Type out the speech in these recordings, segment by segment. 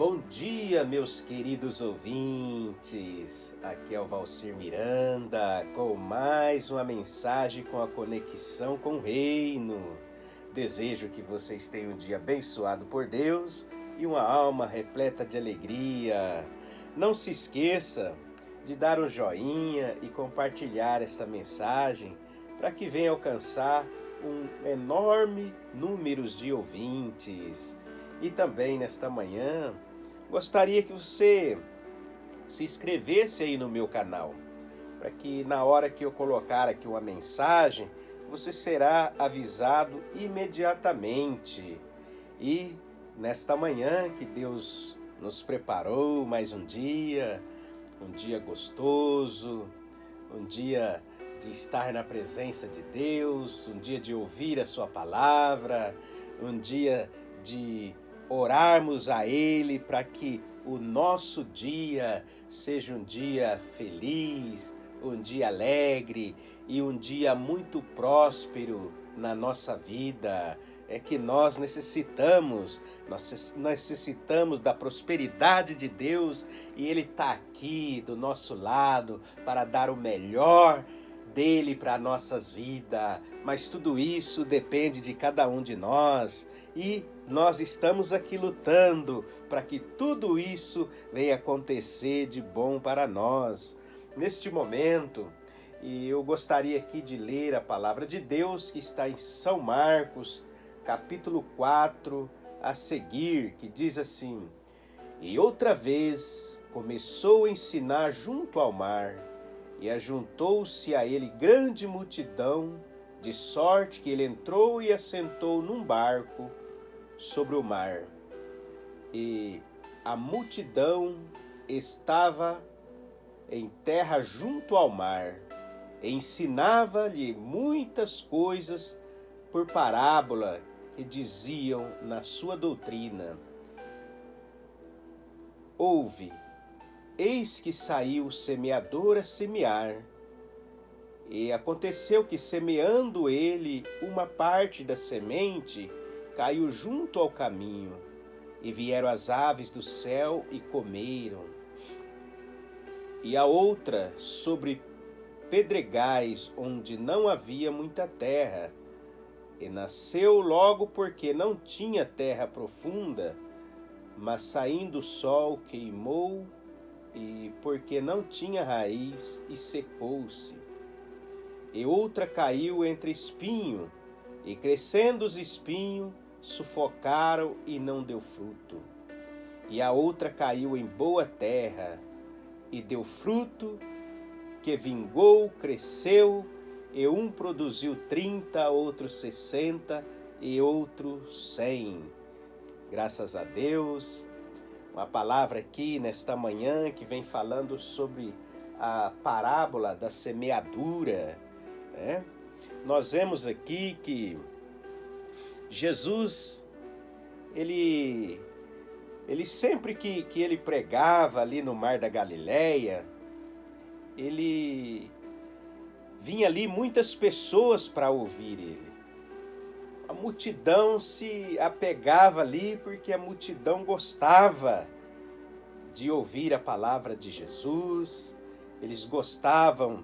Bom dia, meus queridos ouvintes. Aqui é o Valcir Miranda com mais uma mensagem com a conexão com o reino. Desejo que vocês tenham um dia abençoado por Deus e uma alma repleta de alegria. Não se esqueça de dar um joinha e compartilhar esta mensagem para que venha alcançar um enorme número de ouvintes. E também nesta manhã, gostaria que você se inscrevesse aí no meu canal, para que na hora que eu colocar aqui uma mensagem, você será avisado imediatamente. E nesta manhã que Deus nos preparou mais um dia gostoso, um dia de estar na presença de Deus, um dia de ouvir a sua palavra, um dia de orarmos a Ele para que o nosso dia seja um dia feliz, um dia alegre e um dia muito próspero na nossa vida. É que nós necessitamos da prosperidade de Deus e Ele está aqui do nosso lado para dar o melhor dele para nossas vidas, mas tudo isso depende de cada um de nós e nós estamos aqui lutando para que tudo isso venha acontecer de bom para nós. Neste momento, eu gostaria aqui de ler a palavra de Deus que está em São Marcos, capítulo 4, a seguir, que diz assim: E outra vez começou a ensinar junto ao mar, e ajuntou-se a ele grande multidão, de sorte que ele entrou e assentou num barco sobre o mar. E a multidão estava em terra junto ao mar, e ensinava-lhe muitas coisas por parábola que diziam na sua doutrina. Ouve, eis que saiu o semeador a semear. E aconteceu que, semeando ele, uma parte da semente caiu junto ao caminho, e vieram as aves do céu e comeram. E a outra sobre pedregais, onde não havia muita terra, e nasceu logo porque não tinha terra profunda, mas saindo o sol queimou, e porque não tinha raiz, e secou-se. E outra caiu entre espinho, e crescendo os espinhos, sufocaram e não deu fruto. E a outra caiu em boa terra, e deu fruto, que vingou, cresceu, e um produziu 30, outro 60 e outro 100. Graças a Deus. Uma palavra aqui nesta manhã que vem falando sobre a parábola da semeadura, né? Nós vemos aqui que Jesus, ele sempre que ele pregava ali no Mar da Galileia, ele vinha ali muitas pessoas para ouvir ele. A multidão se apegava ali porque a multidão gostava de ouvir a palavra de Jesus. Eles gostavam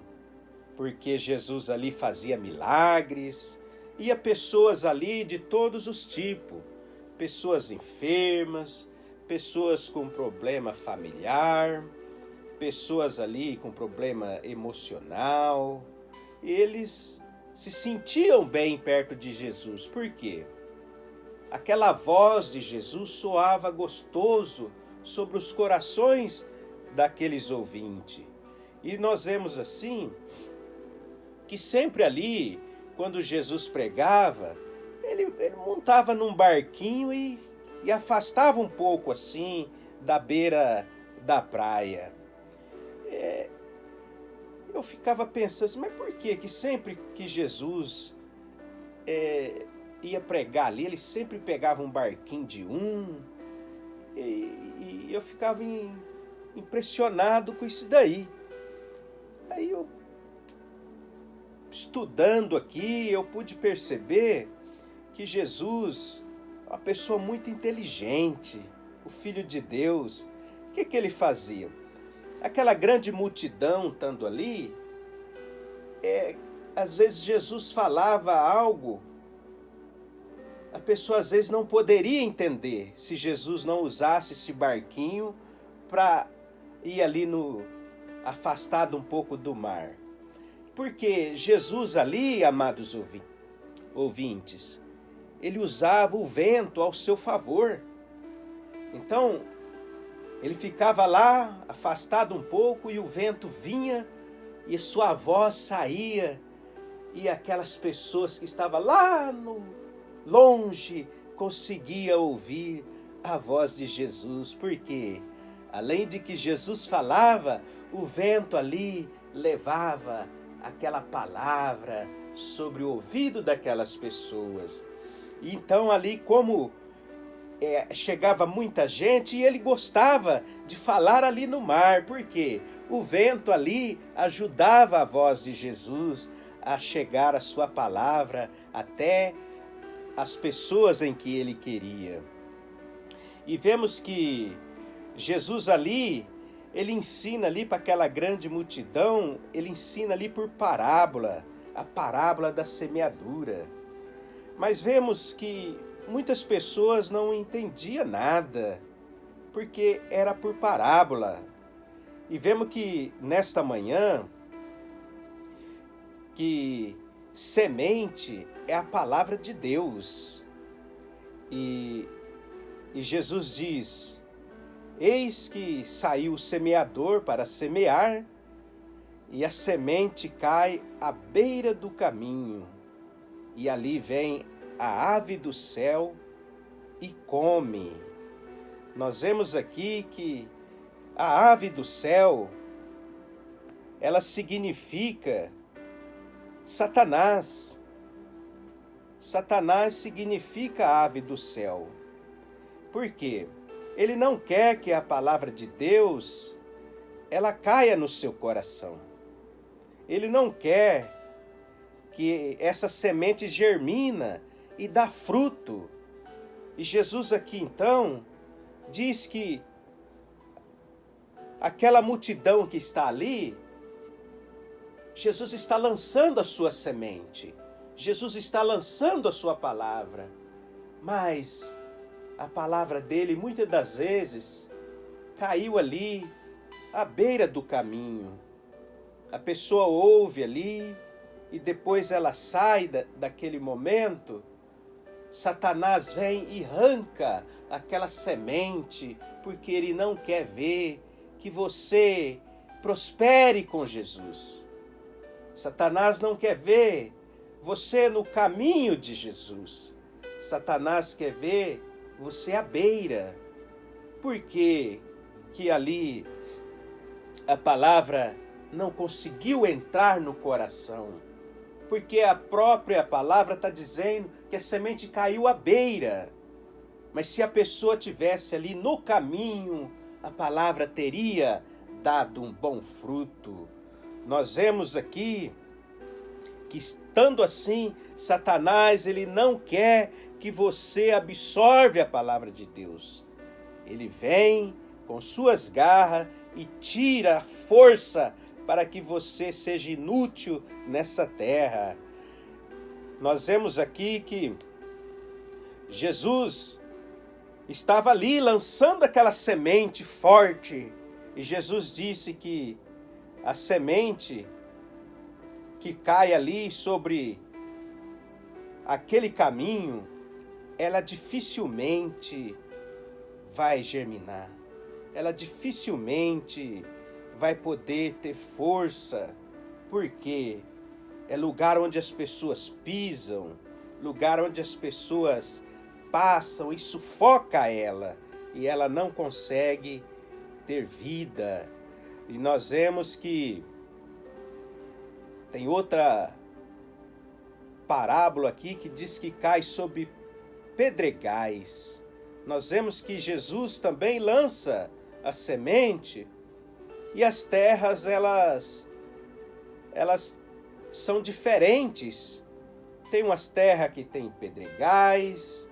porque Jesus ali fazia milagres. Ia pessoas ali de todos os tipos. Pessoas enfermas, pessoas com problema familiar, pessoas ali com problema emocional. Eles se sentiam bem perto de Jesus. Por quê? Aquela voz de Jesus soava gostoso sobre os corações daqueles ouvintes. E nós vemos assim, que sempre ali, quando Jesus pregava, ele montava num barquinho e afastava um pouco assim da beira da praia. Eu ficava pensando, mas por que sempre que Jesus ia pregar ali, ele sempre pegava um barquinho de e eu ficava impressionado com isso daí. Aí eu, estudando aqui, eu pude perceber que Jesus é uma pessoa muito inteligente. o Filho de Deus, o que ele fazia? Aquela grande multidão estando ali, às vezes Jesus falava algo, a pessoa às vezes não poderia entender se Jesus não usasse esse barquinho para ir ali afastado um pouco do mar. Porque Jesus ali, amados ouvintes, ele usava o vento ao seu favor. Então, ele ficava lá, afastado um pouco, e o vento vinha, e sua voz saía, e aquelas pessoas que estavam lá longe conseguiam ouvir a voz de Jesus. Porque, além de que Jesus falava, o vento ali levava aquela palavra sobre o ouvido daquelas pessoas. E então ali, como chegava muita gente, e ele gostava de falar ali no mar, porque o vento ali ajudava a voz de Jesus a chegar a sua palavra até as pessoas em que ele queria. E vemos que Jesus ali, ele ensina ali para aquela grande multidão, ele ensina ali por parábola, a parábola da semeadura. Mas vemos que muitas pessoas não entendiam nada, porque era por parábola. E vemos que nesta manhã, que semente é a palavra de Deus. E Jesus diz: eis que saiu o semeador para semear, e a semente cai à beira do caminho, e ali vem a ave do céu e come. Nós vemos aqui que a ave do céu, ela significa Satanás. Satanás significa a ave do céu. Por quê? Ele não quer que a palavra de Deus ela caia no seu coração. Ele não quer que essa semente germina e dá fruto. E Jesus aqui então diz que aquela multidão que está ali, Jesus está lançando a sua semente. Jesus está lançando a sua palavra. Mas a palavra dele, muitas das vezes, caiu ali à beira do caminho. A pessoa ouve ali e depois ela sai daquele momento. Satanás vem e arranca aquela semente, porque ele não quer ver que você prospere com Jesus. Satanás não quer ver você no caminho de Jesus. Satanás quer ver você à beira. Por que ali a palavra não conseguiu entrar no coração? Porque a própria palavra está dizendo que a semente caiu à beira. Mas se a pessoa tivesse ali no caminho, a palavra teria dado um bom fruto. Nós vemos aqui que, estando assim, Satanás ele não quer que você absorve a palavra de Deus. Ele vem com suas garras e tira a força para que você seja inútil nessa terra. Nós vemos aqui que Jesus estava ali lançando aquela semente forte, e Jesus disse que a semente que cai ali sobre aquele caminho, ela dificilmente vai germinar. Ela dificilmente vai poder ter força, porque é lugar onde as pessoas pisam, lugar onde as pessoas passam e sufoca ela, e ela não consegue ter vida. E nós vemos que tem outra parábola aqui que diz que cai sobre pedregais. Nós vemos que Jesus também lança a semente, e as terras elas são diferentes. Tem umas terras que tem pedregais,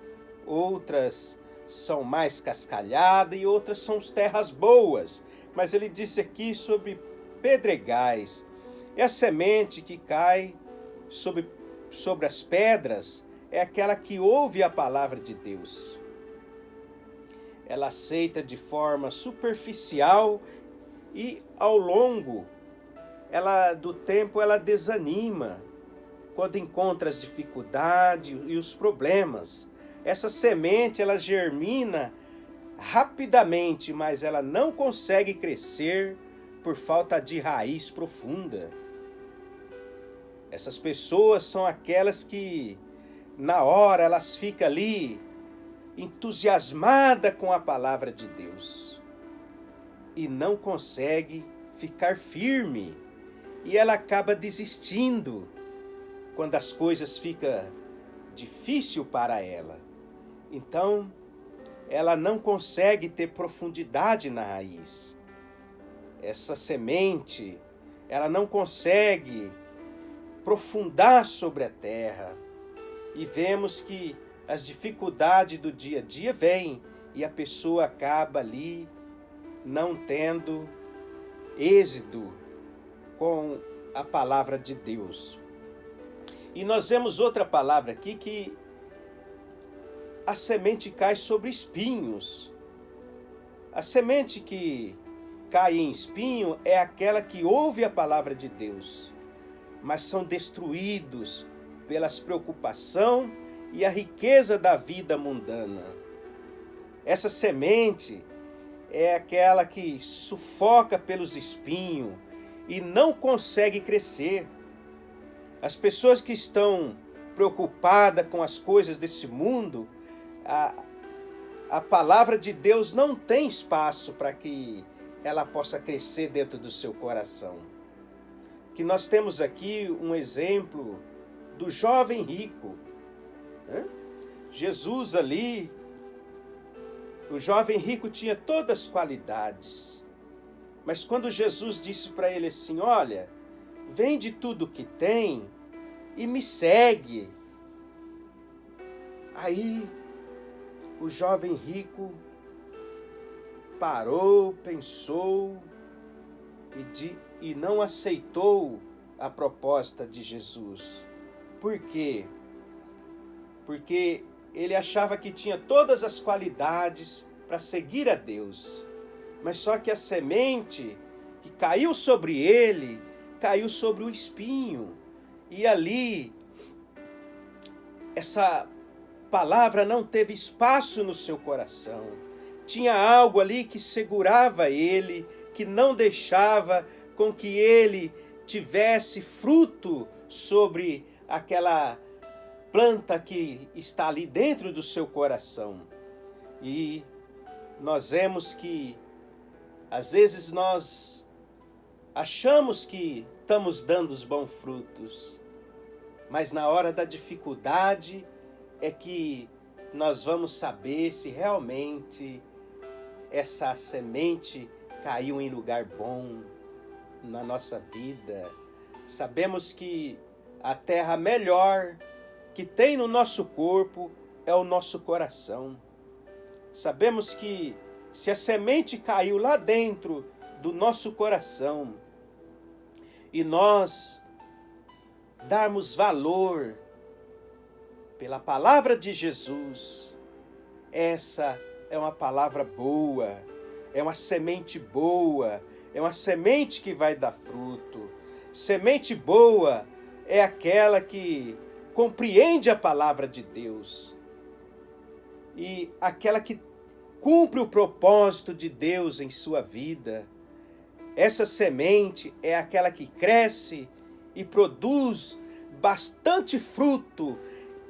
outras são mais cascalhadas e outras são terras boas. Mas ele disse aqui sobre pedregais. É a semente que cai sobre as pedras, é aquela que ouve a palavra de Deus. Ela aceita de forma superficial e ao longo do tempo ela desanima quando encontra as dificuldades e os problemas. Essa semente ela germina rapidamente, mas ela não consegue crescer por falta de raiz profunda. Essas pessoas são aquelas que na hora elas ficam ali entusiasmadas com a palavra de Deus e não consegue ficar firme, e ela acaba desistindo quando as coisas ficam difícil para ela. Então, ela não consegue ter profundidade na raiz. Essa semente, ela não consegue aprofundar sobre a terra. E vemos que as dificuldades do dia a dia vêm e a pessoa acaba ali não tendo êxito com a palavra de Deus. E nós vemos outra palavra aqui que a semente cai sobre espinhos. A semente que cai em espinho é aquela que ouve a palavra de Deus, mas são destruídos pelas preocupações e a riqueza da vida mundana. Essa semente é aquela que sufoca pelos espinhos e não consegue crescer. As pessoas que estão preocupadas com as coisas desse mundo, a palavra de Deus não tem espaço para que ela possa crescer dentro do seu coração. Que nós temos aqui um exemplo do jovem rico. Jesus ali, o jovem rico tinha todas as qualidades. Mas quando Jesus disse para ele assim, olha, vende tudo o que tem e me segue. Aí o jovem rico parou, pensou e não aceitou a proposta de Jesus. Por quê? Porque ele achava que tinha todas as qualidades para seguir a Deus. Mas só que a semente que caiu sobre ele, caiu sobre o espinho. E ali, essa palavra não teve espaço no seu coração. Tinha algo ali que segurava ele, que não deixava com que ele tivesse fruto sobre aquela planta que está ali dentro do seu coração. E nós vemos que às vezes nós achamos que estamos dando os bons frutos, mas na hora da dificuldade é que nós vamos saber se realmente essa semente caiu em lugar bom na nossa vida. Sabemos que a terra melhor que tem no nosso corpo é o nosso coração. Sabemos que se a semente caiu lá dentro do nosso coração e nós darmos valor pela palavra de Jesus, essa é uma palavra boa, é uma semente boa, é uma semente que vai dar fruto. Semente boa é aquela que compreende a palavra de Deus e aquela que cumpre o propósito de Deus em sua vida. Essa semente é aquela que cresce e produz bastante fruto,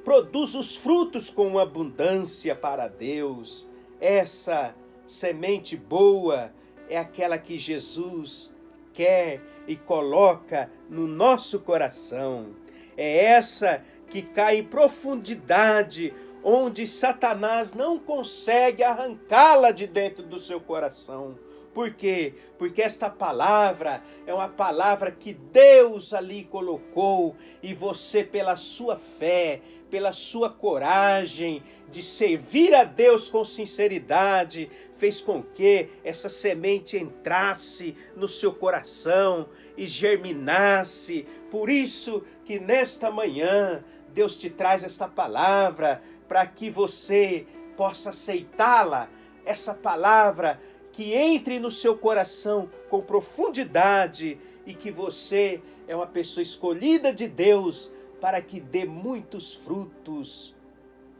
produz os frutos com abundância para Deus. Essa semente boa é aquela que Jesus quer e coloca no nosso coração. É essa que cai em profundidade, onde Satanás não consegue arrancá-la de dentro do seu coração, Por quê? Porque esta palavra é uma palavra que Deus ali colocou e você, pela sua fé, pela sua coragem de servir a Deus com sinceridade, fez com que essa semente entrasse no seu coração e germinasse. Por isso que nesta manhã Deus te traz esta palavra para que você possa aceitá-la, essa palavra que entre no seu coração com profundidade e que você é uma pessoa escolhida de Deus para que dê muitos frutos,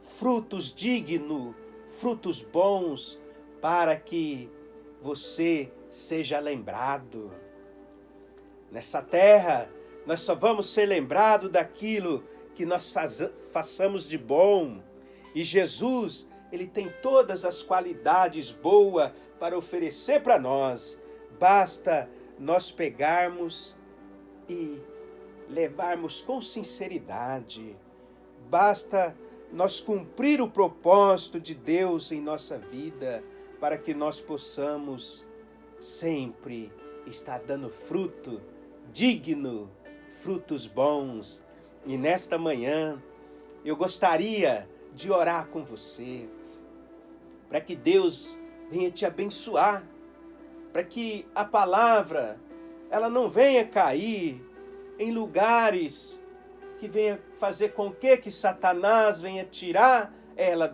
frutos dignos, frutos bons, para que você seja lembrado. Nessa terra, nós só vamos ser lembrados daquilo que nós façamos de bom. E Jesus, Ele tem todas as qualidades boas para oferecer para nós. Basta nós pegarmos e levarmos com sinceridade. Basta nós cumprir o propósito de Deus em nossa vida para que nós possamos sempre estar dando fruto digno, frutos bons. E nesta manhã eu gostaria de orar com você, para que Deus venha te abençoar, para que a palavra ela não venha cair em lugares que venha fazer com que Satanás venha tirar ela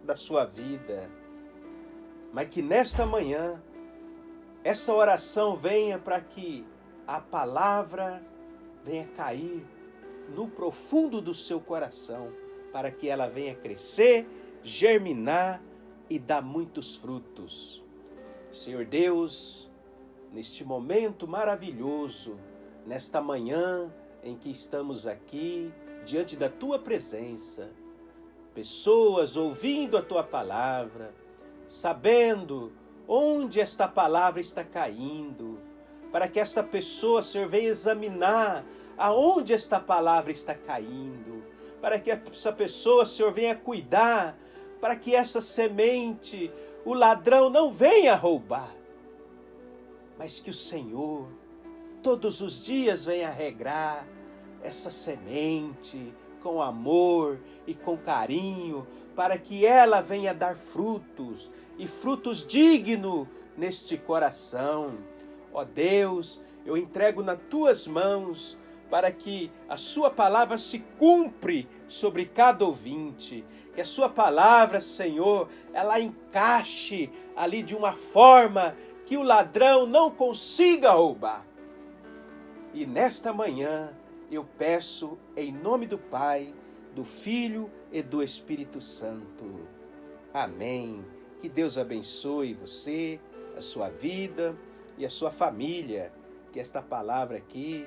da sua vida. Mas que nesta manhã essa oração venha para que a palavra venha cair no profundo do seu coração, para que ela venha crescer, germinar e dar muitos frutos. Senhor Deus, neste momento maravilhoso, nesta manhã em que estamos aqui, diante da Tua presença, pessoas ouvindo a Tua palavra, sabendo onde esta palavra está caindo, para que esta pessoa, Senhor, venha examinar aonde esta palavra está caindo, para que essa pessoa, Senhor, venha cuidar, para que essa semente, o ladrão não venha roubar, mas que o Senhor, todos os dias, venha regrar essa semente com amor e com carinho, para que ela venha dar frutos, e frutos dignos neste coração. Ó Deus, eu entrego nas Tuas mãos, para que a Sua palavra se cumpre sobre cada ouvinte, que a Sua palavra, Senhor, ela encaixe ali de uma forma que o ladrão não consiga roubar. E nesta manhã eu peço em nome do Pai, do Filho e do Espírito Santo. Amém. Que Deus abençoe você, a sua vida e a sua família. Que esta palavra aqui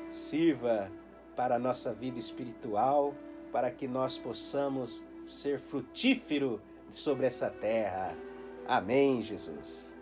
sirva para a nossa vida espiritual, para que nós possamos ser frutíferos sobre essa terra. Amém, Jesus.